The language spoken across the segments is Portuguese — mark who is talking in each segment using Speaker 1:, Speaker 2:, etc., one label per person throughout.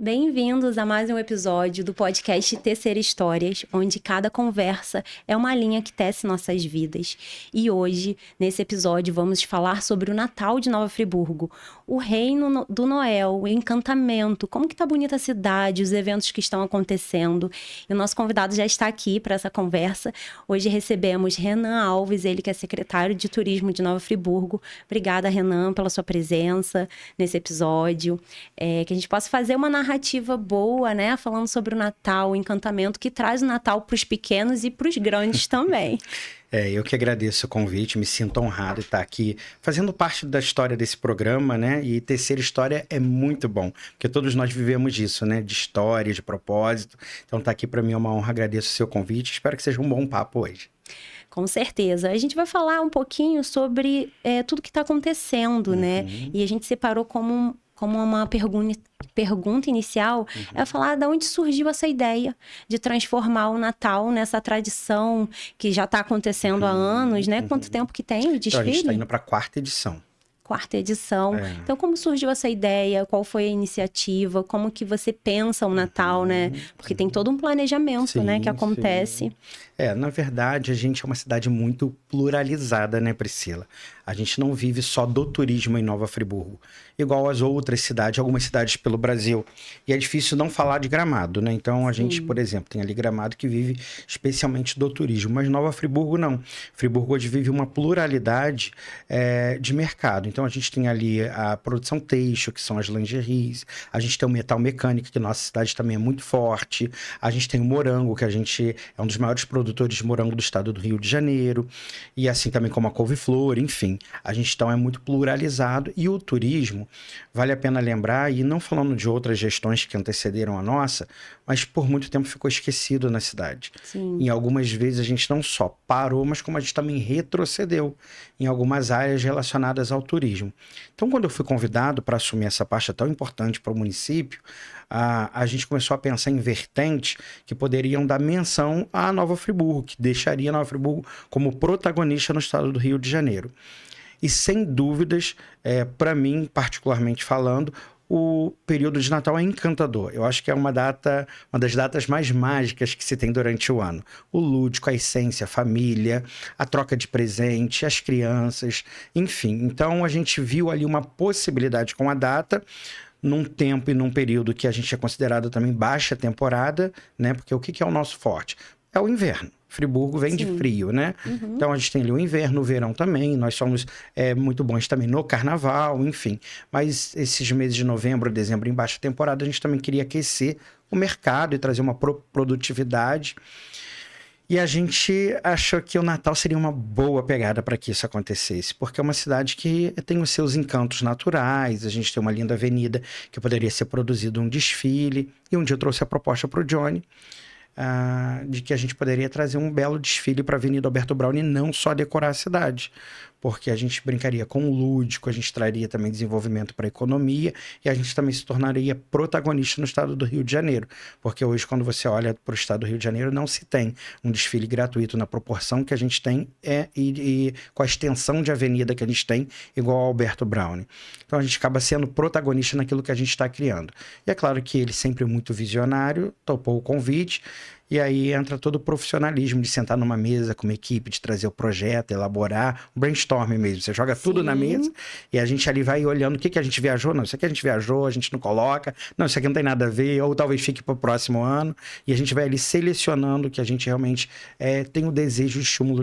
Speaker 1: Bem-vindos a mais um episódio do podcast Tecer Histórias, onde cada conversa é uma linha que tece nossas vidas. E hoje, nesse episódio, vamos falar sobre o Natal de Nova Friburgo, o reino do Noel, o encantamento, como que tá bonita a cidade, os eventos que estão acontecendo. E o nosso convidado já está aqui para essa conversa. Hoje recebemos Renan Alves, ele que é secretário de Turismo de Nova Friburgo. Obrigada, Renan, pela sua presença nesse episódio. Que a gente possa fazer uma narrativa boa, né? Falando sobre o Natal, o encantamento que traz o Natal para os pequenos e para os grandes também.
Speaker 2: Eu que agradeço o convite, me sinto honrado de estar aqui fazendo parte da história desse programa, né? E tecer história é muito bom, porque todos nós vivemos disso, né? De história, de propósito. Então, estar aqui para mim é uma honra, agradeço o seu convite, espero que seja um bom papo hoje.
Speaker 1: Com certeza. A gente vai falar um pouquinho sobre tudo que está acontecendo, né? E a gente separou como uma pergunta inicial, é falar de onde surgiu essa ideia de transformar o Natal nessa tradição que já está acontecendo há anos, né? Quanto tempo que tem o desfile?
Speaker 2: Então, a gente está indo para a quarta edição.
Speaker 1: Quarta edição. Então, como surgiu essa ideia? Qual foi a iniciativa? Como que você pensa o Natal, né? Porque tem todo um planejamento, né, que acontece.
Speaker 2: Na verdade, a gente é uma cidade muito pluralizada, né, Priscila? A gente não vive só do turismo em Nova Friburgo, igual as outras cidades, algumas cidades pelo Brasil. E é difícil não falar de Gramado, né? Então, a gente, por exemplo, tem ali Gramado que vive especialmente do turismo, mas Nova Friburgo não. Friburgo hoje vive uma pluralidade de mercado. Então, a gente tem ali a produção têxtil, que são as lingeries, a gente tem o metal mecânico, que nossa cidade também é muito forte, a gente tem o morango, que a gente é um dos maiores produtores de morango do estado do Rio de Janeiro, e assim também como a couve-flor, enfim. A gente então é muito pluralizado, e o turismo, vale a pena lembrar, e não falando de outras gestões que antecederam a nossa, mas por muito tempo ficou esquecido na cidade.
Speaker 1: Sim.
Speaker 2: E algumas vezes a gente não só parou, mas como a gente também retrocedeu em algumas áreas relacionadas ao turismo. Então, quando eu fui convidado para assumir essa pasta tão importante para o município, a gente começou a pensar em vertentes que poderiam dar menção à Nova Friburgo, que deixaria Nova Friburgo como protagonista no estado do Rio de Janeiro. E sem dúvidas, para mim, particularmente falando, o período de Natal é encantador. Eu acho que é uma das datas mais mágicas que se tem durante o ano. O lúdico, a essência, a família, a troca de presente, as crianças, enfim. Então, a gente viu ali uma possibilidade com a data, num tempo e num período que a gente é considerado também baixa temporada, né? Porque o que é o nosso forte? É o inverno. Friburgo vem de frio, né? Então, a gente tem ali o inverno, o verão também. Nós somos muito bons também no carnaval, enfim. Mas esses meses de novembro, dezembro, em baixa temporada, a gente também queria aquecer o mercado e trazer uma produtividade. E a gente achou que o Natal seria uma boa pegada para que isso acontecesse, porque é uma cidade que tem os seus encantos naturais, a gente tem uma linda avenida que poderia ser produzido um desfile, e um dia eu trouxe a proposta para o Johnny, de que a gente poderia trazer um belo desfile para a Avenida Alberto Braun e não só decorar a cidade, porque a gente brincaria com o lúdico, a gente traria também desenvolvimento para a economia e a gente também se tornaria protagonista no estado do Rio de Janeiro, porque hoje quando você olha para o estado do Rio de Janeiro não se tem um desfile gratuito na proporção que a gente tem e com a extensão de avenida que a gente tem igual ao Alberto Braun. Então a gente acaba sendo protagonista naquilo que a gente está criando. E é claro que ele sempre muito visionário, topou o convite. E aí entra todo o profissionalismo de sentar numa mesa com uma equipe, de trazer o projeto, elaborar, um brainstorm mesmo. Você joga tudo na mesa e a gente ali vai olhando o que a gente viajou. Não, isso aqui a gente viajou, a gente não coloca. Não, isso aqui não tem nada a ver, ou talvez fique para o próximo ano. E a gente vai ali selecionando o que a gente realmente tem o desejo, o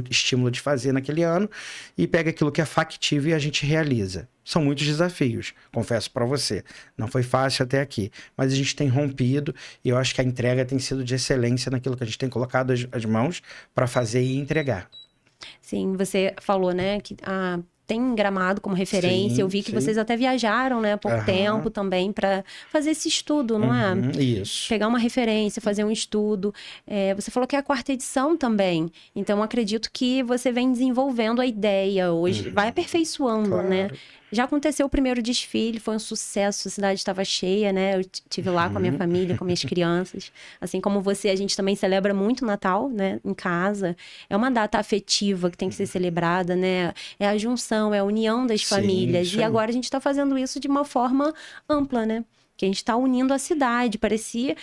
Speaker 2: estímulo de fazer naquele ano e pega aquilo que é factível e a gente realiza. São muitos desafios, confesso para você. Não foi fácil até aqui, mas a gente tem rompido e eu acho que a entrega tem sido de excelência naquilo que a gente tem colocado as mãos para fazer e entregar.
Speaker 1: Sim, você falou, né, que tem Gramado como referência.
Speaker 2: Sim,
Speaker 1: Eu vi que
Speaker 2: sim.
Speaker 1: vocês até viajaram, né, há pouco tempo também para fazer esse estudo, não é?
Speaker 2: Isso.
Speaker 1: Pegar uma referência, fazer um estudo. Você falou que é a 4ª edição também. Então, acredito que você vem desenvolvendo a ideia hoje, vai aperfeiçoando,
Speaker 2: Claro.
Speaker 1: né? Já aconteceu o primeiro desfile, foi um sucesso, a cidade estava cheia, né? Eu estive lá com a minha família, com minhas crianças. Assim como você, a gente também celebra muito o Natal, né? Em casa. É uma data afetiva que tem que ser celebrada, né? É a junção, é a união das famílias.
Speaker 2: Isso
Speaker 1: E
Speaker 2: aí.
Speaker 1: agora a gente está fazendo isso de uma forma ampla, né? Que a gente está unindo a cidade. Parecia...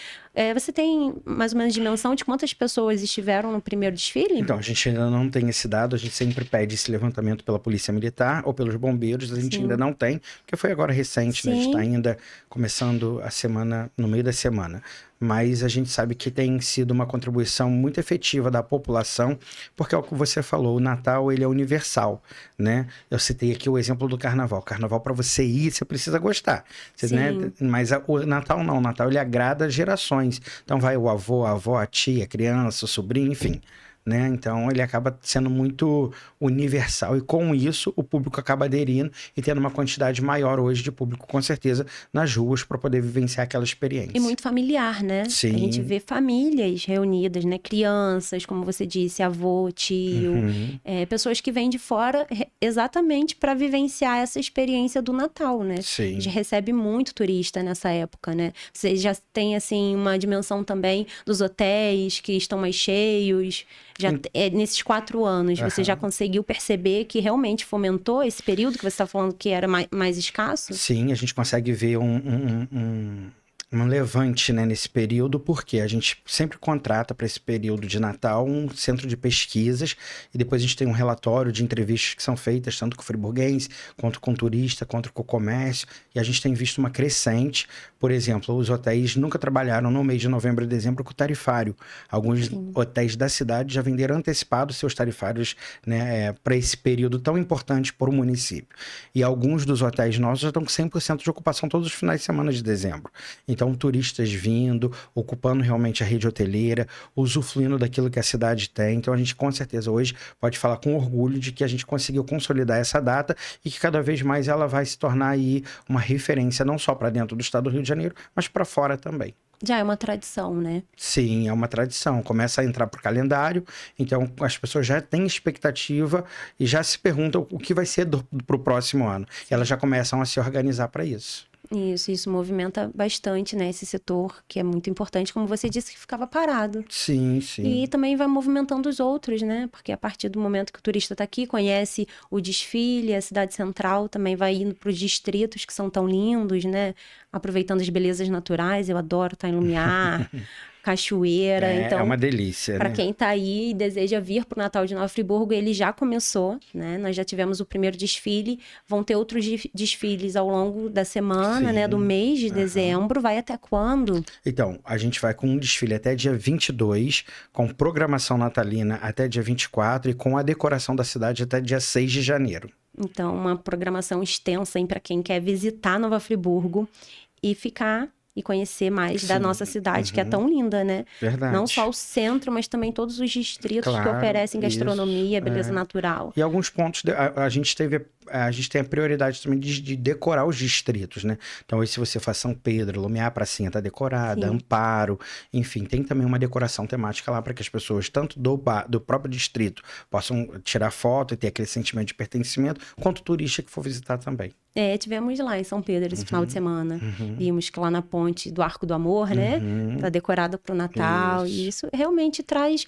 Speaker 1: você tem mais ou menos dimensão de quantas pessoas estiveram no primeiro desfile?
Speaker 2: Então, a gente ainda não tem esse dado, a gente sempre pede esse levantamento pela Polícia Militar ou pelos bombeiros, a gente ainda não tem, porque foi agora recente, né? A gente está ainda começando a semana, no meio da semana. Mas a gente sabe que tem sido uma contribuição muito efetiva da população, porque é o que você falou, o Natal ele é universal, né? Eu citei aqui o exemplo do Carnaval. Carnaval, para você ir, você precisa gostar, né? Mas o Natal não, o Natal ele agrada gerações. Então vai o avô, a avó, a tia, a criança, o sobrinho, enfim. Né? Então ele acaba sendo muito universal e com isso o público acaba aderindo e tendo uma quantidade maior hoje de público, com certeza, nas ruas para poder vivenciar aquela experiência.
Speaker 1: E muito familiar, né?
Speaker 2: Sim.
Speaker 1: A gente vê famílias reunidas, né? Crianças, como você disse, avô, tio, pessoas que vêm de fora exatamente para vivenciar essa experiência do Natal, né?
Speaker 2: Sim.
Speaker 1: A gente recebe muito turista nessa época, né? Você já tem, assim, uma dimensão também dos hotéis que estão mais cheios. Nesses 4 anos, você já conseguiu perceber que realmente fomentou esse período que você está falando que era mais escasso?
Speaker 2: Sim, a gente consegue ver um levante, né, nesse período, porque a gente sempre contrata para esse período de Natal um centro de pesquisas e depois a gente tem um relatório de entrevistas que são feitas tanto com o friburguense, quanto com o turista, quanto com o comércio, e a gente tem visto uma crescente. Por exemplo, os hotéis nunca trabalharam no mês de novembro e dezembro com tarifário. Alguns hotéis da cidade já venderam antecipados seus tarifários, né, para esse período tão importante para o município. E alguns dos hotéis nossos já estão com 100% de ocupação todos os finais de semana de dezembro. Então, turistas vindo, ocupando realmente a rede hoteleira, usufruindo daquilo que a cidade tem. Então, a gente com certeza hoje pode falar com orgulho de que a gente conseguiu consolidar essa data e que cada vez mais ela vai se tornar aí uma referência não só para dentro do estado do Rio de Janeiro, mas para fora também.
Speaker 1: Já é uma tradição, né?
Speaker 2: Sim, é uma tradição. Começa a entrar para o calendário, então as pessoas já têm expectativa e já se perguntam o que vai ser para o próximo ano. E elas já começam a se organizar para isso.
Speaker 1: Isso movimenta bastante, né, esse setor, que é muito importante, como você disse, que ficava parado.
Speaker 2: Sim, sim.
Speaker 1: E também vai movimentando os outros, né, porque a partir do momento que o turista está aqui, conhece o desfile, a cidade central, também vai indo para os distritos que são tão lindos, né, aproveitando as belezas naturais. Eu adoro estar em Lumiar, cachoeira. Então,
Speaker 2: é uma delícia,
Speaker 1: para
Speaker 2: né?
Speaker 1: quem está aí e deseja vir para o Natal de Nova Friburgo, ele já começou, né? Nós já tivemos o primeiro desfile, vão ter outros desfiles ao longo da semana, né? Do mês de dezembro. Vai até quando?
Speaker 2: Então, a gente vai com um desfile até dia 22, com programação natalina até dia 24 e com a decoração da cidade até dia 6 de janeiro.
Speaker 1: Então, uma programação extensa para quem quer visitar Nova Friburgo e ficar e conhecer mais da nossa cidade, que é tão linda, né?
Speaker 2: Verdade.
Speaker 1: Não só o centro, mas também todos os distritos que oferecem gastronomia, beleza natural.
Speaker 2: E alguns pontos, a gente tem a prioridade também de decorar os distritos, né? Então, aí, se você faz São Pedro, Lumiar, a pracinha tá decorada, Amparo, enfim, tem também uma decoração temática lá para que as pessoas, tanto do próprio distrito, possam tirar foto e ter aquele sentimento de pertencimento, quanto o turista que for visitar também.
Speaker 1: Tivemos lá em São Pedro esse final de semana. Vimos que lá na ponte do Arco do Amor, né? Tá decorada pro Natal. E isso realmente traz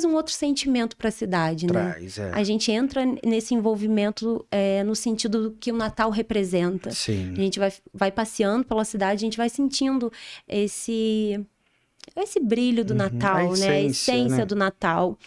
Speaker 1: um outro sentimento para a cidade, né? A gente entra nesse envolvimento no sentido que o Natal representa.
Speaker 2: Sim.
Speaker 1: A gente vai passeando pela cidade, a gente vai sentindo esse brilho do Natal, né? A essência do Natal.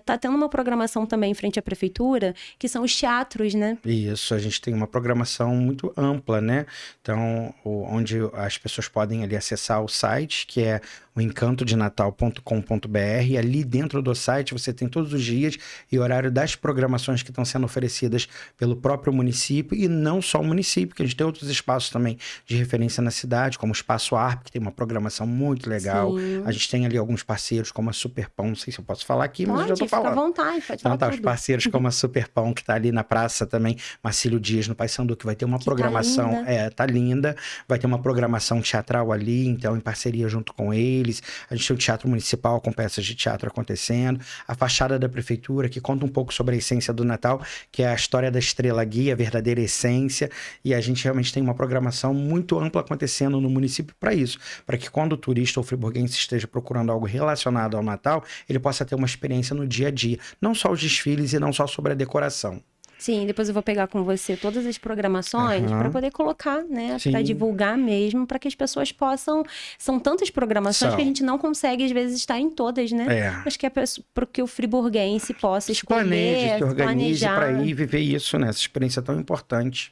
Speaker 1: Tá tendo uma programação também em frente à prefeitura, que são os teatros, né?
Speaker 2: Isso, a gente tem uma programação muito ampla, né? Então, onde as pessoas podem ali acessar o site, que é o encantodenatal.com.br, e ali dentro do site você tem todos os dias e horário das programações que estão sendo oferecidas pelo próprio município, e não só o município, que a gente tem outros espaços também de referência na cidade, como o Espaço ARP, que tem uma programação muito legal. Natal.
Speaker 1: Sim.
Speaker 2: A gente tem ali alguns parceiros como a Superpão, não sei se eu posso falar aqui, mas eu já tô
Speaker 1: Fica à
Speaker 2: falando.
Speaker 1: vontade, pode
Speaker 2: Então
Speaker 1: falar
Speaker 2: tá, os
Speaker 1: tudo.
Speaker 2: parceiros como a Superpão, que tá ali na praça também, Marcílio Dias, no Paissandu, que vai ter uma
Speaker 1: Que tá
Speaker 2: programação,
Speaker 1: linda.
Speaker 2: tá linda, vai ter uma programação teatral ali, então em parceria junto com eles. A gente tem o Teatro Municipal com peças de teatro acontecendo, a fachada da prefeitura, que conta um pouco sobre a essência do Natal, que é a história da estrela guia, a verdadeira essência, e a gente realmente tem uma programação muito ampla acontecendo no município para isso, para que quando o turista ou friburguense esteja procurando algo relacionado ao Natal, ele possa ter uma experiência no dia a dia, não só os desfiles e não só sobre a decoração.
Speaker 1: Sim, depois eu vou pegar com você todas as programações para
Speaker 2: Aham.
Speaker 1: poder colocar, né, para
Speaker 2: Sim.
Speaker 1: divulgar mesmo, para que as pessoas possam. São tantas programações que a
Speaker 2: São.
Speaker 1: gente não consegue, às vezes, estar em todas, né?
Speaker 2: É.
Speaker 1: Mas que para que o friburguense possa
Speaker 2: Se planeje,
Speaker 1: escolher,
Speaker 2: se organize para
Speaker 1: planejar.
Speaker 2: ir viver isso, né? Essa experiência tão importante.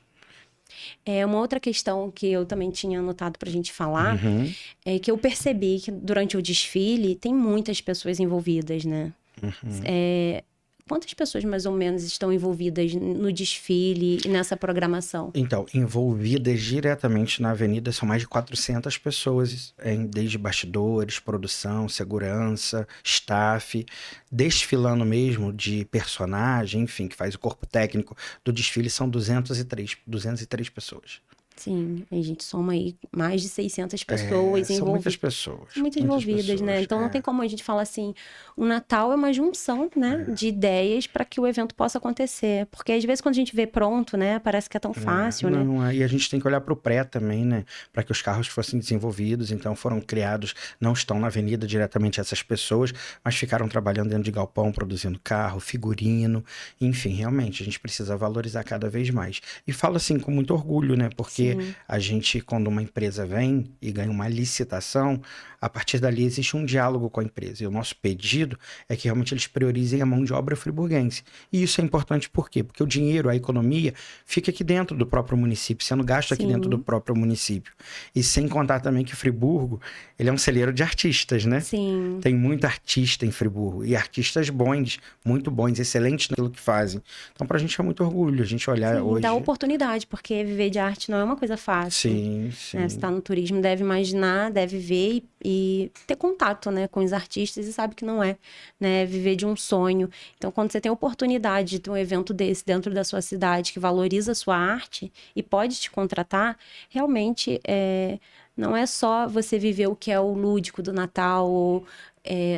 Speaker 1: Uma outra questão que eu também tinha anotado para a gente falar
Speaker 2: Uhum.
Speaker 1: é que eu percebi que durante o desfile tem muitas pessoas envolvidas, né? Quantas pessoas mais ou menos estão envolvidas no desfile e nessa programação?
Speaker 2: Então, envolvidas diretamente na avenida são mais de 400 pessoas, desde bastidores, produção, segurança, staff, desfilando mesmo de personagem, enfim, que faz o corpo técnico do desfile, são 203 pessoas.
Speaker 1: Sim, a gente soma aí mais de 600 pessoas
Speaker 2: São muitas
Speaker 1: envolvidas.
Speaker 2: pessoas.
Speaker 1: Muito envolvidas, né?
Speaker 2: pessoas,
Speaker 1: Então não tem como a gente falar assim, o Natal é uma junção, né, de ideias para que o evento possa acontecer. Porque às vezes quando a gente vê pronto, né, parece que é tão fácil, né?
Speaker 2: Não, aí a gente tem que olhar para o pré também, né? Para que os carros fossem desenvolvidos. Então foram criados, não estão na avenida diretamente essas pessoas, mas ficaram trabalhando dentro de galpão, produzindo carro, figurino. Enfim, realmente, a gente precisa valorizar cada vez mais. E falo assim com muito orgulho, né? Porque
Speaker 1: Sim.
Speaker 2: a gente, quando uma empresa vem e ganha uma licitação, a partir dali existe um diálogo com a empresa. E o nosso pedido é que realmente eles priorizem a mão de obra friburguense. E isso é importante por quê? Porque o dinheiro, a economia, fica aqui dentro do próprio município, sendo gasto aqui
Speaker 1: Sim.
Speaker 2: dentro do próprio município. E sem contar também que Friburgo, ele é um celeiro de artistas, né?
Speaker 1: Sim.
Speaker 2: Tem muito artista em Friburgo. E artistas bons, muito bons, excelentes naquilo que fazem. Então, pra gente é muito orgulho a gente olhar
Speaker 1: Sim,
Speaker 2: hoje.
Speaker 1: dá oportunidade, porque viver de arte não é uma coisa fácil.
Speaker 2: Sim, sim.
Speaker 1: Né? Você está no turismo, deve imaginar, deve ver e ter contato, né, com os artistas e sabe que não é, né, viver de um sonho. Então, quando você tem a oportunidade de ter um evento desse dentro da sua cidade que valoriza a sua arte e pode te contratar, realmente não é só você viver o que é o lúdico do Natal ou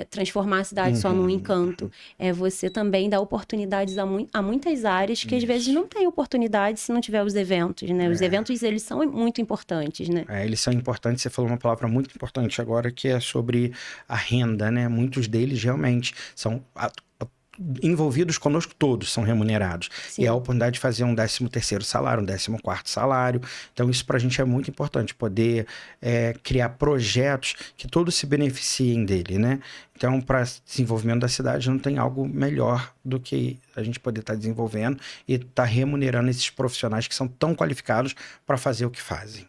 Speaker 1: transformar a cidade só num encanto. É você também dar oportunidades a muitas áreas que às vezes não tem oportunidade se não tiver os eventos, né? Os eventos, eles são muito importantes, né?
Speaker 2: Eles são importantes. Você falou uma palavra muito importante agora, que é sobre a renda, né? Muitos deles realmente são envolvidos conosco, todos são remunerados.
Speaker 1: Sim.
Speaker 2: E é a oportunidade de fazer um 13º salário, um 14º salário. Então, isso para a gente é muito importante, poder criar projetos que todos se beneficiem dele, né? Então, para desenvolvimento da cidade, não tem algo melhor do que a gente poder estar desenvolvendo e estar remunerando esses profissionais que são tão qualificados para fazer o que fazem.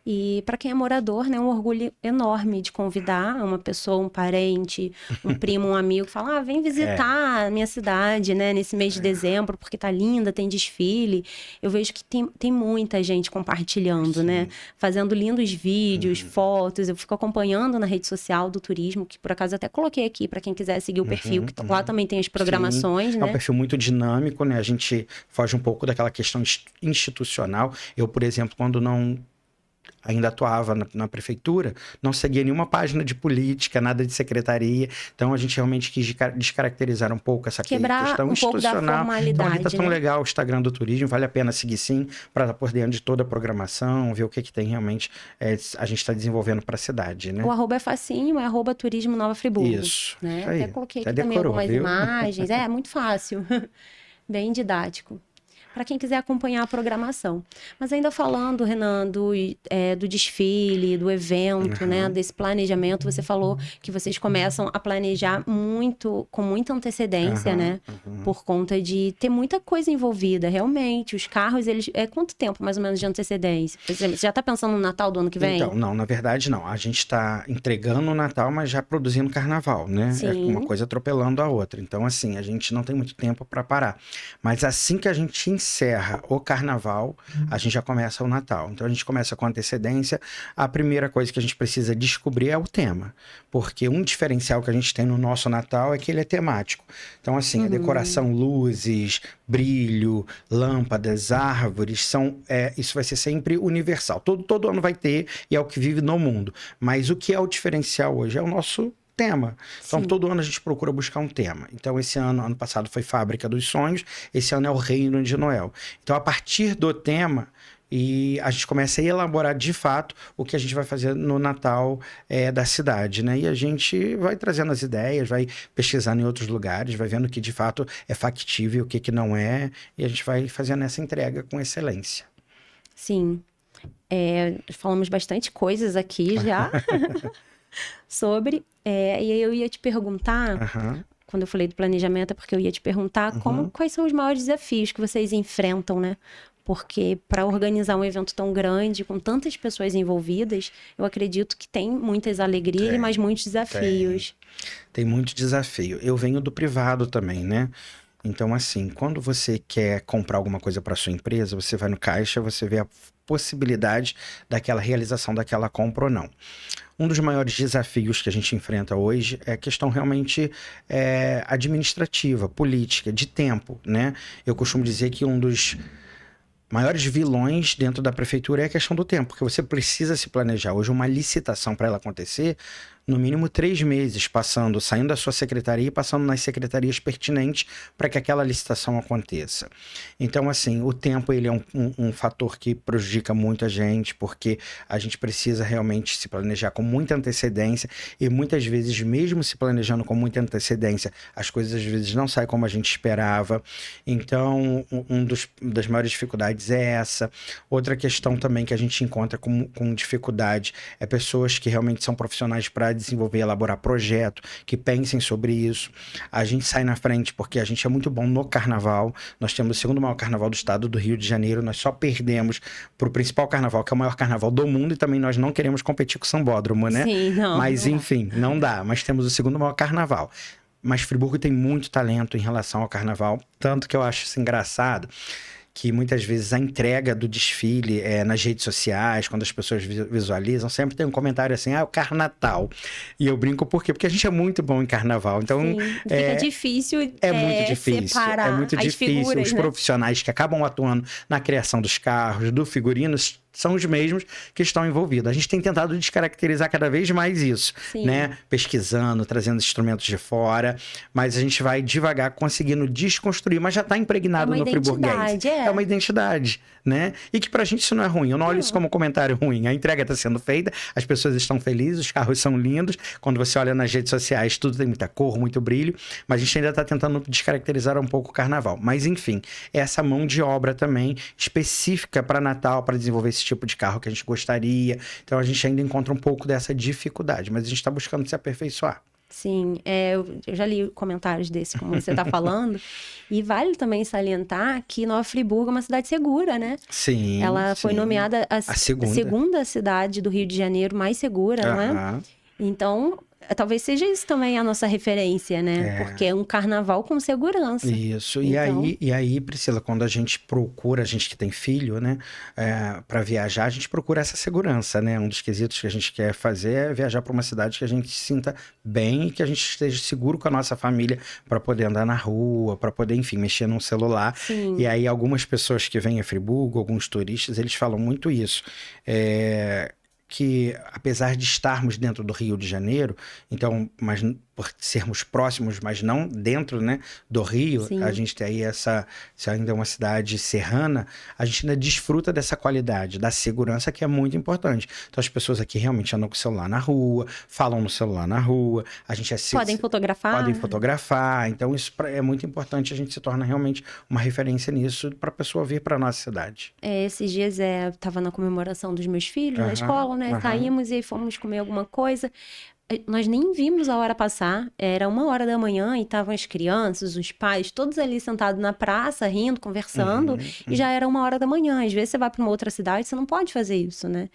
Speaker 1: E para quem é morador, né, um orgulho enorme de convidar uma pessoa, um parente, um primo, um amigo, que fala, vem visitar a minha cidade, né, nesse mês de dezembro, porque tá linda, tem desfile. Eu vejo que tem muita gente compartilhando, né, fazendo lindos vídeos, fotos. Eu fico acompanhando na rede social do turismo, que por acaso até coloquei aqui para quem quiser seguir o perfil, que lá também tem as programações, né.
Speaker 2: É um perfil muito dinâmico, né, a gente foge um pouco daquela questão institucional. Eu, por exemplo, quando ainda atuava na prefeitura, não seguia nenhuma página de política, nada de secretaria. Então, a gente realmente quis descaracterizar um pouco essa questão
Speaker 1: um pouco da
Speaker 2: institucional.
Speaker 1: formalidade,
Speaker 2: então, ali tá tão
Speaker 1: né?
Speaker 2: legal o Instagram do turismo, vale a pena seguir sim, para estar por dentro de toda a programação, ver o que tem realmente a gente está desenvolvendo para a cidade, né?
Speaker 1: O arroba é facinho, é @turismo Nova Friburgo.
Speaker 2: Isso.
Speaker 1: Né?
Speaker 2: Aí,
Speaker 1: até coloquei
Speaker 2: até
Speaker 1: aqui também
Speaker 2: decorou,
Speaker 1: algumas
Speaker 2: viu?
Speaker 1: imagens. É muito fácil. Bem didático. Para quem quiser acompanhar a programação. Mas ainda falando, Renan, do desfile, do evento, né, desse planejamento, você falou que vocês começam a planejar com muita antecedência, né? Por conta de ter muita coisa envolvida, realmente. Os carros, eles... quanto tempo, mais ou menos, de antecedência? Por exemplo, você já está pensando no Natal do ano que vem?
Speaker 2: Então, não, na verdade não. A gente está entregando o Natal, mas já produzindo Carnaval, né?
Speaker 1: Sim.
Speaker 2: É uma coisa atropelando a outra. Então, assim, a gente não tem muito tempo para parar. Mas assim que a gente encerra o carnaval, a gente já começa o Natal. Então a gente começa com antecedência. A primeira coisa que a gente precisa descobrir é o tema, porque um diferencial que a gente tem no nosso Natal é que ele é temático. Então assim, a decoração, luzes, brilho, lâmpadas, árvores, isso vai ser sempre universal. Todo ano vai ter e é o que vive no mundo. Mas o que é o diferencial hoje é o nosso tema. Então,
Speaker 1: Sim.
Speaker 2: todo ano a gente procura buscar um tema. Então, ano passado foi Fábrica dos Sonhos, esse ano é o Reino de Noel. Então, a partir do tema, e a gente começa a elaborar de fato o que a gente vai fazer no Natal da cidade, né? E a gente vai trazendo as ideias, vai pesquisando em outros lugares, vai vendo o que de fato é factível, o que não é, e a gente vai fazendo essa entrega com excelência.
Speaker 1: Sim. Falamos bastante coisas aqui já sobre. E aí eu ia te perguntar, quando eu falei do planejamento, é porque eu ia te perguntar quais são os maiores desafios que vocês enfrentam, né? Porque para organizar um evento tão grande, com tantas pessoas envolvidas, eu acredito que tem muitas alegrias, mas muitos desafios.
Speaker 2: Tem muito desafio. Eu venho do privado também, né? Então, assim, quando você quer comprar alguma coisa para sua empresa, você vai no caixa, você vê a possibilidade daquela realização daquela compra ou não. Um dos maiores desafios que a gente enfrenta hoje é a questão realmente administrativa, política, de tempo, né? Eu costumo dizer que um dos maiores vilões dentro da prefeitura é a questão do tempo, porque você precisa se planejar. Hoje, uma licitação para ela acontecer, no mínimo 3 meses, saindo da sua secretaria e passando nas secretarias pertinentes para que aquela licitação aconteça. Então, assim, o tempo ele é um fator que prejudica muito a gente, porque a gente precisa realmente se planejar com muita antecedência e muitas vezes, mesmo se planejando com muita antecedência, as coisas às vezes não saem como a gente esperava. Então, das maiores dificuldades é essa. Outra questão também que a gente encontra com dificuldade é pessoas que realmente são profissionais para desenvolver, elaborar projeto, que pensem sobre isso. A gente sai na frente porque a gente é muito bom no carnaval. Nós temos o segundo maior carnaval do estado do Rio de Janeiro. Nós só perdemos para o principal carnaval, que é o maior carnaval do mundo, e também nós não queremos competir com o Sambódromo, né?
Speaker 1: Sim, não.
Speaker 2: Mas, enfim, não dá. Mas temos o segundo maior carnaval. Mas Friburgo tem muito talento em relação ao carnaval, tanto que eu acho isso engraçado, que muitas vezes a entrega do desfile nas redes sociais, quando as pessoas visualizam, sempre tem um comentário assim, o Carnatal. E eu brinco por quê? Porque a gente é muito bom em carnaval. Então,
Speaker 1: Sim, fica difícil
Speaker 2: muito difícil.
Speaker 1: separar
Speaker 2: É muito
Speaker 1: as
Speaker 2: difícil.
Speaker 1: figuras,
Speaker 2: Os
Speaker 1: né?
Speaker 2: profissionais que acabam atuando na criação dos carros, do figurino, são os mesmos que estão envolvidos. A gente tem tentado descaracterizar cada vez mais isso, né? Pesquisando, trazendo instrumentos de fora, mas a gente vai devagar conseguindo desconstruir, mas já está impregnado no friburguês. É uma identidade, né? E que pra gente isso não é ruim. Eu não olho isso como um comentário ruim. A entrega está sendo feita, as pessoas estão felizes, os carros são lindos. Quando você olha nas redes sociais, tudo tem muita cor, muito brilho, mas a gente ainda está tentando descaracterizar um pouco o carnaval. Mas enfim, essa mão de obra também específica para Natal, para desenvolver esse tipo de carro que a gente gostaria. Então a gente ainda encontra um pouco dessa dificuldade, mas a gente está buscando se aperfeiçoar.
Speaker 1: Sim, eu já li comentários desse, como você está falando, e vale também salientar que Nova Friburgo é uma cidade segura, né?
Speaker 2: Sim.
Speaker 1: Ela foi nomeada a segunda cidade do Rio de Janeiro mais segura, não é? Então, talvez seja isso também a nossa referência, né? Porque é um carnaval com segurança.
Speaker 2: Isso.
Speaker 1: Então...
Speaker 2: E aí, Priscila, quando a gente procura, a gente que tem filho, né, para viajar, a gente procura essa segurança, né? Um dos quesitos que a gente quer fazer é viajar para uma cidade que a gente se sinta bem e que a gente esteja seguro com a nossa família para poder andar na rua, para poder, enfim, mexer num celular.
Speaker 1: Sim.
Speaker 2: E aí, algumas pessoas que vêm a Friburgo, alguns turistas, eles falam muito isso. Que apesar de estarmos dentro do Rio de Janeiro, então, mas por sermos próximos, mas não dentro, né, do Rio,
Speaker 1: Sim.
Speaker 2: a gente tem aí se ainda é uma cidade serrana, a gente ainda desfruta dessa qualidade, da segurança que é muito importante. Então as pessoas aqui realmente andam com o celular na rua, falam no celular na rua, a gente
Speaker 1: podem fotografar.
Speaker 2: Podem fotografar, então isso é muito importante, a gente se torna realmente uma referência nisso para a pessoa vir para a nossa cidade.
Speaker 1: Esses dias eu estava na comemoração dos meus filhos na escola, né? Saímos e fomos comer alguma coisa. nós nem vimos a hora passar, era 1h da manhã e estavam as crianças, os pais, todos ali sentados na praça, rindo, conversando, e já era 1h da manhã. Às vezes você vai para uma outra cidade, você não pode fazer isso, né?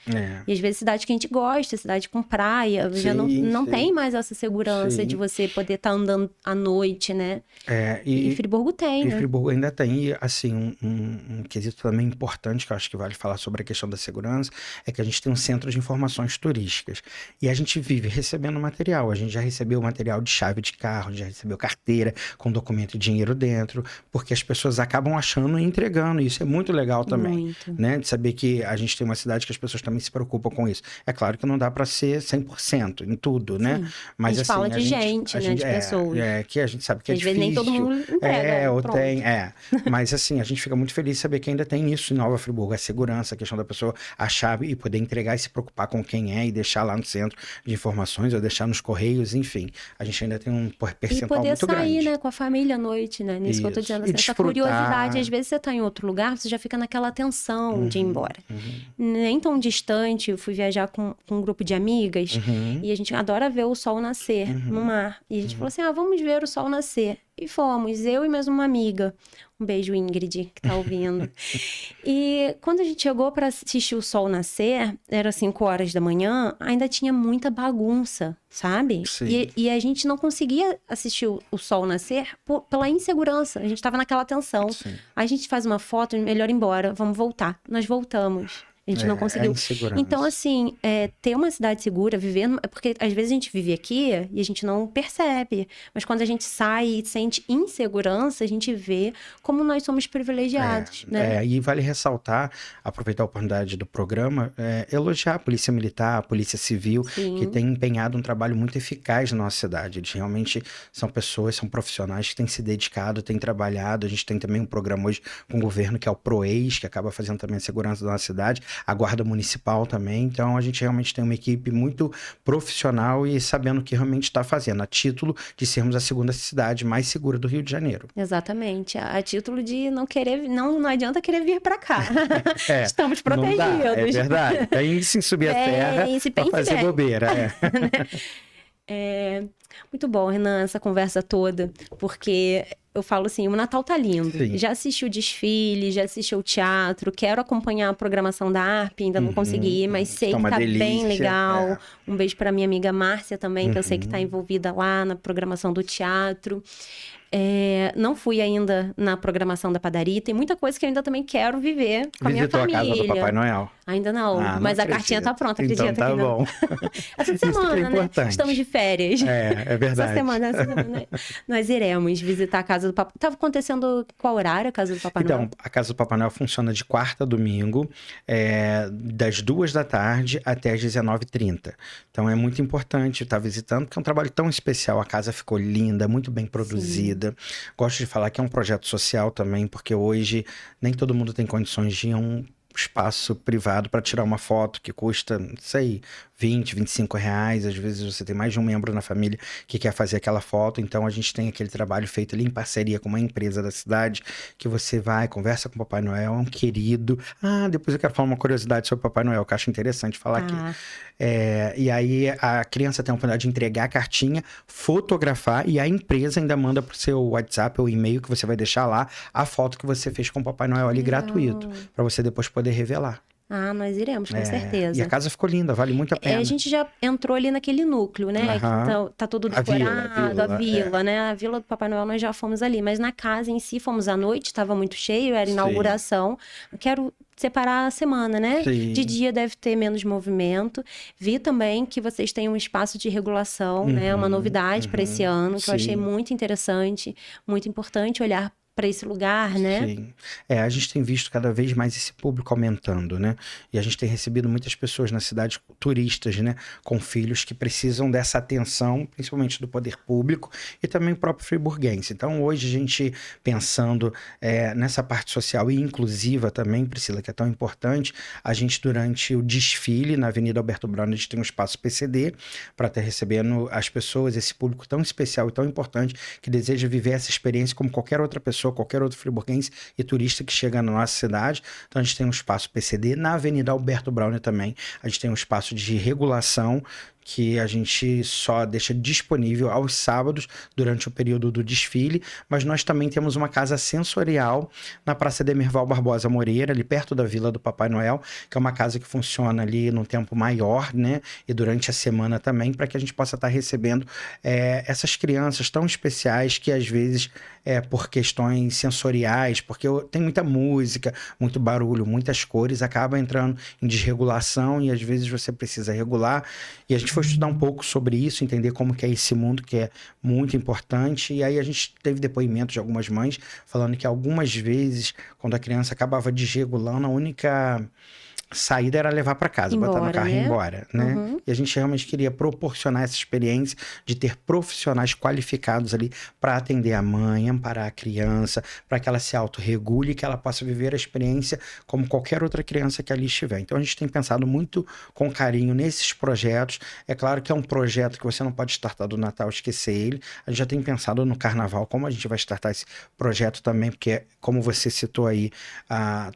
Speaker 1: E às vezes cidade que a gente gosta, cidade com praia, já não tem mais essa segurança de você poder estar andando à noite, né? E Friburgo tem, né?
Speaker 2: Friburgo ainda tem, e assim, um quesito também importante, que eu acho que vale falar sobre a questão da segurança, é que a gente tem um centro de informações turísticas, e a gente vive recebendo material. A gente já recebeu material de chave de carro, já recebeu carteira com documento e dinheiro dentro, porque as pessoas acabam achando e entregando. Isso é muito legal também, né? De saber que a gente tem uma cidade que as pessoas também se preocupam com isso. É claro que não dá para ser 100% em tudo, né?
Speaker 1: Mas a gente fala de gente, né? De pessoas.
Speaker 2: Que a gente sabe que é difícil.
Speaker 1: Às vezes nem todo mundo entrega.
Speaker 2: Ou tem, Mas assim, a gente fica muito feliz de saber que ainda tem isso em Nova Friburgo, a segurança, a questão da pessoa achar e poder entregar e se preocupar com quem é e deixar lá no centro de informações ou deixar nos correios, enfim. A gente ainda tem um percentual muito grande.
Speaker 1: E poder sair, né, com a família à noite, né? Nisso que eu tô dizendo. Assim, essa curiosidade, às vezes você tá em outro lugar, você já fica naquela tensão de ir embora. Nem tão distante, eu fui viajar com um grupo de amigas e a gente adora ver o sol nascer no mar. E a gente falou assim, vamos ver o sol nascer. E fomos, eu e mais uma amiga. Um beijo, Ingrid, que tá ouvindo. E quando a gente chegou para assistir o sol nascer, era 5h da manhã, ainda tinha muita bagunça, sabe? E a gente não conseguia assistir o sol nascer pela insegurança. A gente tava naquela tensão. Aí a gente faz uma foto, melhor ir embora, vamos voltar. Nós voltamos. A gente não conseguiu. Então, assim, ter uma cidade segura, viver... Porque às vezes a gente vive aqui e a gente não percebe. Mas quando a gente sai e sente insegurança, a gente vê como nós somos privilegiados, né?
Speaker 2: E vale ressaltar, aproveitar a oportunidade do programa, elogiar a Polícia Militar, a Polícia Civil, que tem empenhado um trabalho muito eficaz na nossa cidade. Eles realmente são pessoas, são profissionais que têm se dedicado, têm trabalhado. A gente tem também um programa hoje com o governo, que é o PROEIS, que acaba fazendo também a segurança da nossa cidade. A Guarda Municipal também, então a gente realmente tem uma equipe muito profissional e sabendo o que realmente está fazendo, a título de sermos a segunda cidade mais segura do Rio de Janeiro.
Speaker 1: Exatamente, a título de não querer, não adianta querer vir para cá. Estamos protegidos.
Speaker 2: É verdade, tem sim subir a terra para fazer bobeira.
Speaker 1: Muito bom, Renan, essa conversa toda, porque eu falo assim, o Natal tá lindo. Já assisti o desfile, já assisti o teatro, quero acompanhar a programação da ARP, ainda não consegui ir, mas sei que tá bem legal. Um beijo pra minha amiga Márcia também, que eu sei que tá envolvida lá na programação do teatro. Não fui ainda na programação da padaria, tem muita coisa que eu ainda também quero viver com a minha família.
Speaker 2: Visitou a casa do Papai Noel?
Speaker 1: Ainda não, mas a cartinha tá pronta, acredita?
Speaker 2: Então tá bom.
Speaker 1: Essa semana, né? Estamos de férias.
Speaker 2: É verdade.
Speaker 1: Essa semana nós iremos visitar a casa do Papai. Tava acontecendo qual horário a casa do Papai Noel?
Speaker 2: Então, a casa do Papai Noel funciona de quarta a domingo, das 2 da tarde até as 19h30. Então é muito importante estar visitando, porque é um trabalho tão especial. A casa ficou linda, muito bem produzida. Gosto de falar que é um projeto social também, porque hoje nem todo mundo tem condições de um espaço privado para tirar uma foto que custa, não sei, 20, 25 reais. Às vezes você tem mais de um membro na família que quer fazer aquela foto. Então a gente tem aquele trabalho feito ali em parceria com uma empresa da cidade, que você vai, conversa com o Papai Noel, é um querido. Depois eu quero falar uma curiosidade sobre o Papai Noel, que eu acho interessante falar aqui. E aí a criança tem a oportunidade de entregar a cartinha, fotografar, e a empresa ainda manda pro seu WhatsApp ou e-mail, que você vai deixar lá a foto que você fez com o Papai Noel ali gratuito, para você depois poder revelar.
Speaker 1: Nós iremos, com certeza.
Speaker 2: E a casa ficou linda, vale muito a pena.
Speaker 1: A gente já entrou ali naquele núcleo, né? Que tá tudo decorado, a vila, né? A vila do Papai Noel nós já fomos ali, mas na casa em si fomos à noite, estava muito cheio, era inauguração. Quero separar a semana, né? De dia deve ter menos movimento. Vi também que vocês têm um espaço de regulação, né? Uma novidade para esse ano, que eu achei muito interessante, muito importante olhar para esse lugar, né?
Speaker 2: Sim. A gente tem visto cada vez mais esse público aumentando, né? E a gente tem recebido muitas pessoas na cidade, turistas, né? Com filhos que precisam dessa atenção, principalmente do poder público e também o próprio friburguense. Então, hoje a gente pensando nessa parte social e inclusiva também, Priscila, que é tão importante, a gente durante o desfile na Avenida Alberto Brown, a gente tem um espaço PCD para estar recebendo as pessoas, esse público tão especial e tão importante que deseja viver essa experiência como qualquer outra pessoa, qualquer outro friburguense e turista que chega na nossa cidade. Então a gente tem um espaço PCD na Avenida Alberto Brown também. A gente tem um espaço de regulação que a gente só deixa disponível aos sábados durante o período do desfile, mas nós também temos uma casa sensorial na Praça Demerval Barbosa Moreira, ali perto da Vila do Papai Noel, que é uma casa que funciona ali num tempo maior, né? E durante a semana também, para que a gente possa estar recebendo essas crianças tão especiais que às vezes, por questões sensoriais, porque tem muita música, muito barulho, muitas cores, acaba entrando em desregulação e às vezes você precisa regular. E a gente foi estudar um pouco sobre isso, entender como que é esse mundo, que é muito importante. E aí a gente teve depoimento de algumas mães falando que algumas vezes, quando a criança acabava desregulando, a única saída era levar para casa, botar no carro e ir embora, né?
Speaker 1: Uhum.
Speaker 2: E a gente realmente queria proporcionar essa experiência de ter profissionais qualificados ali para atender a mãe, amparar a criança, para que ela se autorregule e que ela possa viver a experiência como qualquer outra criança que ali estiver. Então a gente tem pensado muito com carinho nesses projetos. É claro que é um projeto que você não pode startar do Natal e esquecer ele. A gente já tem pensado no Carnaval, como a gente vai startar esse projeto também, porque como você citou aí,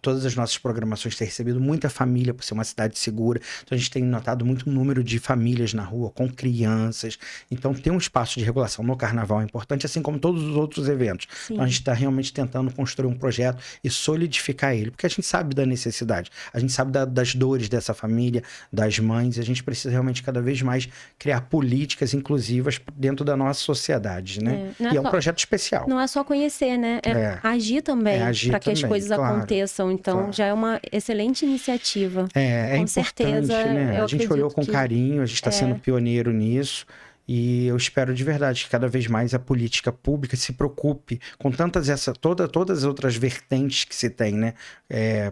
Speaker 2: todas as nossas programações têm recebido muita família, por ser uma cidade segura. Então a gente tem notado muito número de famílias na rua com crianças. Então ter um espaço de regulação no Carnaval é importante, assim como todos os outros eventos. Então a gente está realmente tentando construir um projeto e solidificar ele, porque a gente sabe da necessidade, a gente sabe das dores dessa família, das mães, e a gente precisa realmente cada vez mais criar políticas inclusivas dentro da nossa sociedade, né? E é um projeto especial.
Speaker 1: Não é só conhecer, né? Agir também, para que as coisas aconteçam. Então, já é uma excelente iniciativa.
Speaker 2: É
Speaker 1: com
Speaker 2: importante,
Speaker 1: certeza,
Speaker 2: né? A gente olhou com carinho, a gente está sendo pioneiro nisso. E eu espero de verdade que cada vez mais a política pública se preocupe com todas as outras vertentes que se tem, né?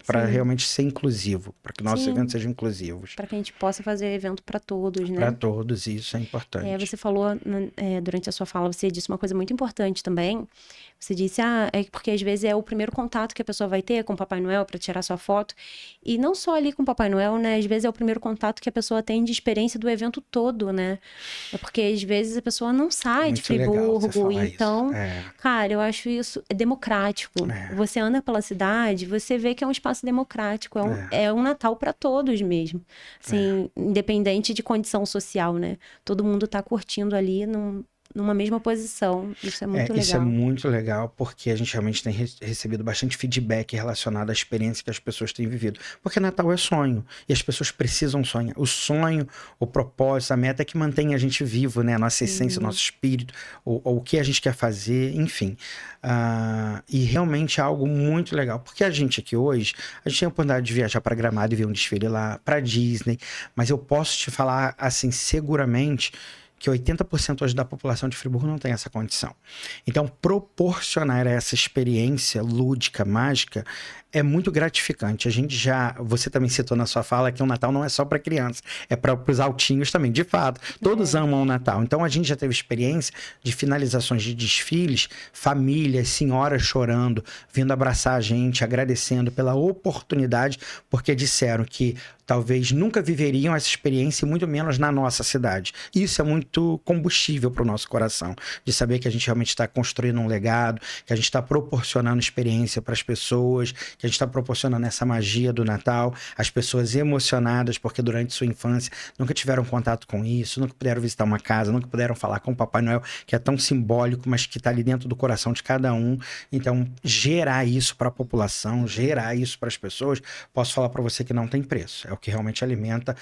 Speaker 2: Para realmente ser inclusivo, para que nossos eventos sejam inclusivos.
Speaker 1: Para que a gente possa fazer evento para todos, né?
Speaker 2: Para todos, isso é importante.
Speaker 1: Você falou, durante a sua fala, você disse uma coisa muito importante também. Você disse, é porque às vezes é o primeiro contato que a pessoa vai ter com o Papai Noel para tirar sua foto. E não só ali com o Papai Noel, né? Às vezes é o primeiro contato que a pessoa tem de experiência do evento todo, né? É porque às vezes a pessoa não sai
Speaker 2: muito
Speaker 1: de Friburgo. Então,
Speaker 2: isso.
Speaker 1: Cara, eu acho isso democrático. Você anda pela cidade, você vê que é um espaço democrático. É um Natal para todos mesmo. Assim, independente de condição social, né? Todo mundo tá curtindo ali numa mesma posição. Isso é muito legal.
Speaker 2: Isso é muito legal, porque a gente realmente tem recebido bastante feedback relacionado à experiência que as pessoas têm vivido. Porque Natal é sonho, e as pessoas precisam sonhar. O sonho, o propósito, a meta é que mantém a gente vivo, né? A nossa essência, o nosso espírito, o que a gente quer fazer, enfim. E realmente é algo muito legal, porque a gente aqui hoje, a gente tem a oportunidade de viajar para Gramado e ver um desfile lá, para Disney, mas eu posso te falar, assim, seguramente, que 80% hoje da população de Friburgo não tem essa condição. Então, proporcionar essa experiência lúdica, mágica, é muito gratificante. Você também citou na sua fala que o Natal não é só para criança, é para os altinhos também. De fato, todos amam o Natal. Então, a gente já teve experiência de finalizações de desfiles, famílias, senhoras chorando, vindo abraçar a gente, agradecendo pela oportunidade, porque disseram que talvez nunca viveriam essa experiência, e muito menos na nossa cidade. Isso é muito combustível para o nosso coração, de saber que a gente realmente está construindo um legado, que a gente está proporcionando experiência para as pessoas, que a gente está proporcionando essa magia do Natal, as pessoas emocionadas porque durante sua infância nunca tiveram contato com isso, nunca puderam visitar uma casa, nunca puderam falar com o Papai Noel, que é tão simbólico, mas que está ali dentro do coração de cada um. Então, gerar isso para a população, gerar isso para as pessoas, posso falar para você que não tem preço. É o que realmente alimenta.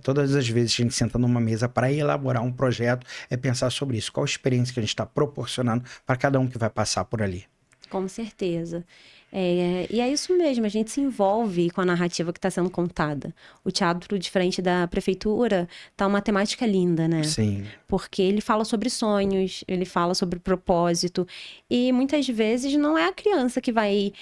Speaker 2: Todas as vezes que a gente senta numa mesa para elaborar um projeto, é pensar sobre isso. Qual a experiência que a gente está proporcionando para cada um que vai passar por ali.
Speaker 1: Com certeza. E é isso mesmo, a gente se envolve com a narrativa que está sendo contada. O teatro de frente da prefeitura tá uma temática linda, né?
Speaker 2: Sim.
Speaker 1: Porque ele fala sobre sonhos, ele fala sobre propósito. E muitas vezes não é a criança que vai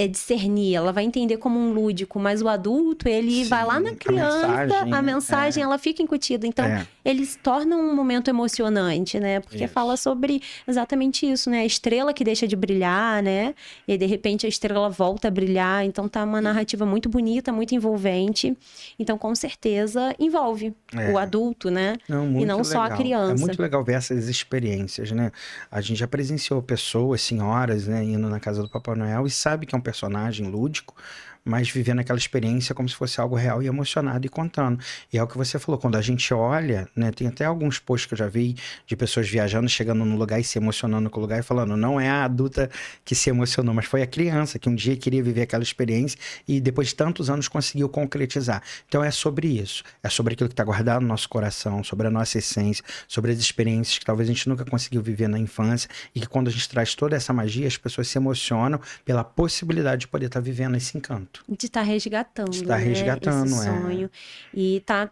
Speaker 1: discernir, ela vai entender como um lúdico, mas o adulto, ele vai lá na criança, a mensagem ela fica incutida. Então, eles tornam um momento emocionante, né? Porque fala sobre exatamente isso, né? A estrela que deixa de brilhar, né? E aí, de repente, a estrela volta a brilhar. Então, tá uma narrativa muito bonita, muito envolvente. Então, com certeza, envolve o adulto, né? E não só a criança.
Speaker 2: É muito legal ver essas experiências, né? A gente já presenciou pessoas, senhoras, né? Indo na casa do Papai Noel e sabe que é um personagem lúdico, mas vivendo aquela experiência como se fosse algo real e emocionado e contando. E é o que você falou, quando a gente olha, né, tem até alguns posts que eu já vi de pessoas viajando, chegando no lugar e se emocionando com o lugar e falando, não é a adulta que se emocionou, mas foi a criança que um dia queria viver aquela experiência e depois de tantos anos conseguiu concretizar. Então é sobre isso, é sobre aquilo que está guardado no nosso coração, sobre a nossa essência, sobre as experiências que talvez a gente nunca conseguiu viver na infância e que quando a gente traz toda essa magia, as pessoas se emocionam pela possibilidade de poder estar vivendo esse encanto.
Speaker 1: De estar resgatando,
Speaker 2: De estar
Speaker 1: né,
Speaker 2: resgatando,
Speaker 1: esse sonho. E tá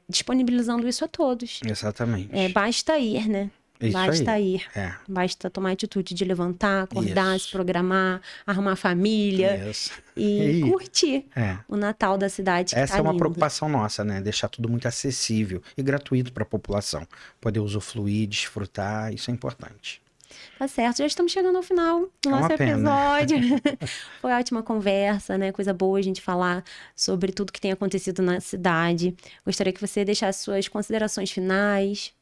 Speaker 1: disponibilizando isso a todos.
Speaker 2: Exatamente.
Speaker 1: Basta ir, né?
Speaker 2: Isso
Speaker 1: Basta
Speaker 2: aí.
Speaker 1: ir. Basta tomar a atitude de levantar, acordar, se programar, arrumar família e curtir o Natal da cidade que
Speaker 2: Essa
Speaker 1: tá
Speaker 2: é uma
Speaker 1: lindo.
Speaker 2: preocupação nossa, né? Deixar tudo muito acessível e gratuito para a população. Poder usufruir, desfrutar, isso é importante.
Speaker 1: Tá certo, já estamos chegando ao final do nosso episódio. Foi ótima conversa, né? Coisa boa a gente falar sobre tudo que tem acontecido na cidade. Gostaria que você deixasse suas considerações finais.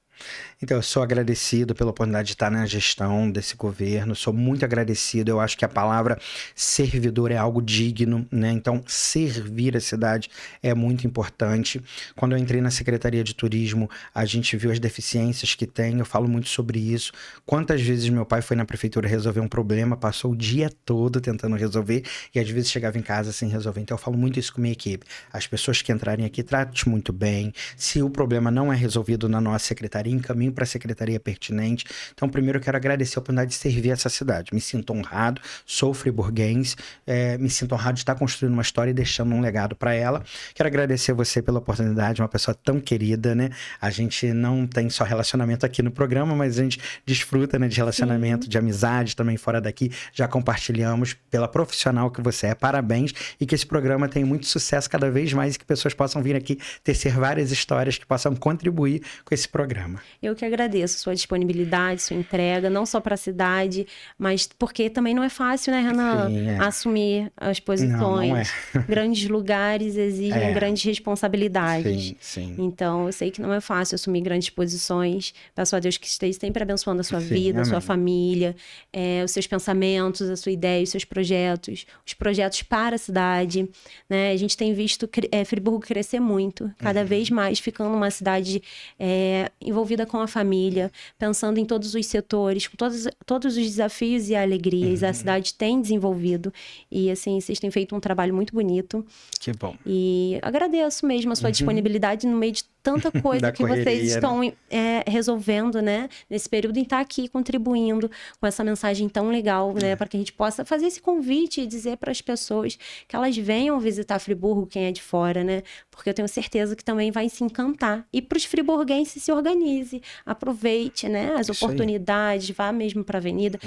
Speaker 2: Então, eu sou agradecido pela oportunidade de estar na gestão desse governo, sou muito agradecido, eu acho que a palavra servidor é algo digno, né? Então, servir a cidade é muito importante. Quando eu entrei na Secretaria de Turismo, a gente viu as deficiências que tem, eu falo muito sobre isso. Quantas vezes meu pai foi na prefeitura resolver um problema, passou o dia todo tentando resolver e às vezes chegava em casa sem resolver. Então, eu falo muito isso com a minha equipe. As pessoas que entrarem aqui, trate muito bem. Se o problema não é resolvido na nossa secretaria, encaminho para a secretaria pertinente. Então, primeiro eu quero agradecer a oportunidade de servir essa cidade. Me sinto honrado, sou friburguense, me sinto honrado de estar construindo uma história e deixando um legado para ela. Quero agradecer você pela oportunidade, uma pessoa tão querida, né? A gente não tem só relacionamento aqui no programa, mas a gente desfruta, né, de relacionamento, de amizade também fora daqui. Já compartilhamos pela profissional que você é. Parabéns e que esse programa tenha muito sucesso cada vez mais e que pessoas possam vir aqui tecer várias histórias que possam contribuir com esse programa.
Speaker 1: Eu que agradeço sua disponibilidade, sua entrega, não só para a cidade, mas porque também não é fácil, né, Renan, assumir as posições.
Speaker 2: Não é.
Speaker 1: Grandes lugares exigem grandes responsabilidades.
Speaker 2: Sim, sim.
Speaker 1: Então, eu sei que não é fácil assumir grandes posições. Peço a Deus que esteja sempre abençoando a sua vida, a sua família, os seus pensamentos, a sua ideia, os seus projetos, os projetos para a cidade, né? A gente tem visto Friburgo crescer muito, cada vez mais ficando uma cidade envolvida com a família, pensando em todos os setores, com todos os desafios e alegrias. A cidade tem desenvolvido e, assim, vocês têm feito um trabalho muito bonito.
Speaker 2: Que bom.
Speaker 1: E agradeço mesmo a sua disponibilidade no meio de tanta coisa que vocês estão resolvendo, né? Nesse período, em estar aqui contribuindo com essa mensagem tão legal, né? Para que a gente possa fazer esse convite e dizer para as pessoas que elas venham visitar Friburgo, quem é de fora, né? Porque eu tenho certeza que também vai se encantar. E para os friburguenses, se organize, aproveite, né? As oportunidades, vá mesmo para a avenida.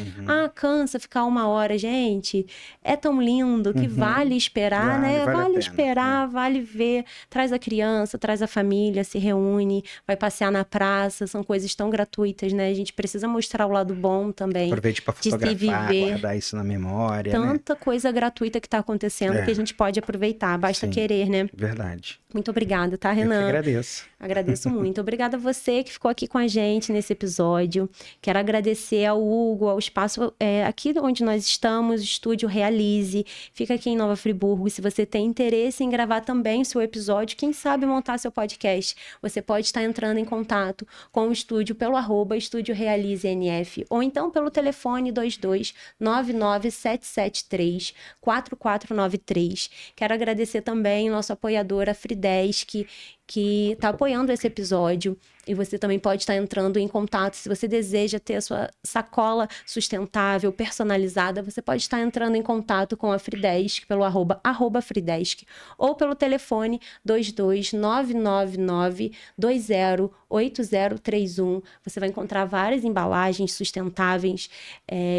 Speaker 1: Cansa ficar 1 hora, gente. É tão lindo que vale esperar, né? Vale esperar, vale ver. Traz a criança, traz a família, se reúne, vai passear na praça, são coisas tão gratuitas, né? A gente precisa mostrar o lado bom também.
Speaker 2: Aproveite para fotografar, guardar isso na memória,
Speaker 1: tanta coisa gratuita que está acontecendo que a gente pode aproveitar, basta querer, né?
Speaker 2: Verdade.
Speaker 1: Muito obrigada, tá, Renan?
Speaker 2: Eu que agradeço.
Speaker 1: Agradeço muito. Obrigada a você que ficou aqui com a gente nesse episódio. Quero agradecer ao Hugo, ao espaço aqui onde nós estamos, o Estúdio Realize. Fica aqui em Nova Friburgo. Se você tem interesse em gravar também o seu episódio, quem sabe montar seu podcast, você pode estar entrando em contato com o estúdio pelo @Estúdio Realize NF ou então pelo telefone 22 99773 4493. Quero agradecer também o nosso apoiador, a Fridesk, que está apoiando esse episódio. E você também pode estar entrando em contato. Se você deseja ter a sua sacola sustentável, personalizada, você pode estar entrando em contato com a Fridesk pelo @, Fridesk, ou pelo telefone 22 999 20 8031. Você vai encontrar várias embalagens sustentáveis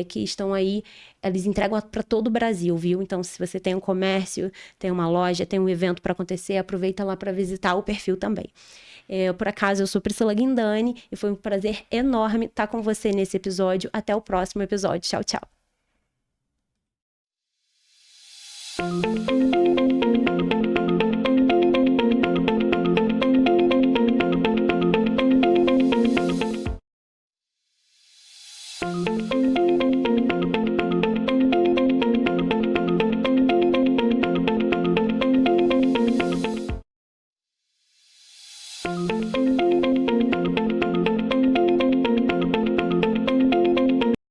Speaker 1: que estão aí. Eles entregam para todo o Brasil, viu? Então, se você tem um comércio, tem uma loja, tem um evento para acontecer, aproveita lá para visitar o perfil também. Por acaso, eu sou Priscila Guindani e foi um prazer enorme estar com você nesse episódio. Até o próximo episódio. Tchau, tchau.